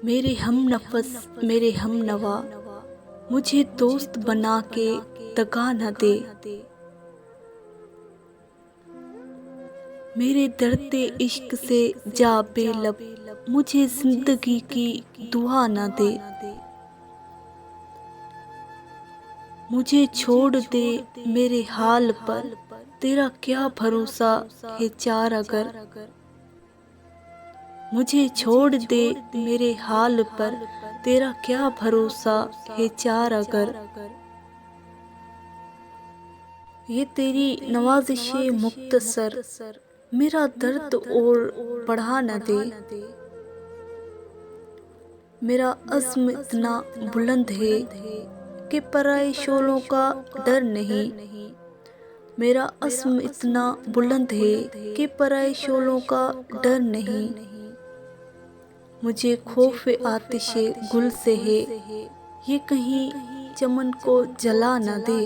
मेरे हम नफस मेरे हम नवा, मुझे दोस्त बना के दगा न दे। मेरे दर्द इश्क से जा बेलब, मुझे जिंदगी की दुआ न दे। मुझे छोड़ दे मेरे हाल पर, तेरा क्या भरोसा है चार अगर। मुझे छोड़ दे मेरे हाल पर, तेरा क्या भरोसा है चार अगर। ये तेरी नवाज़िशे मुख्तसर मेरा दर्द और बढ़ा न दे। मेरा अज़्म इतना बुलंद है कि पराए शोलों का डर नहीं। मेरा अज़्म इतना बुलंद है कि पराए शोलों का डर नहीं। मुझे खौफ आतिशे गुल से है, ये कहीं चमन को जला न दे।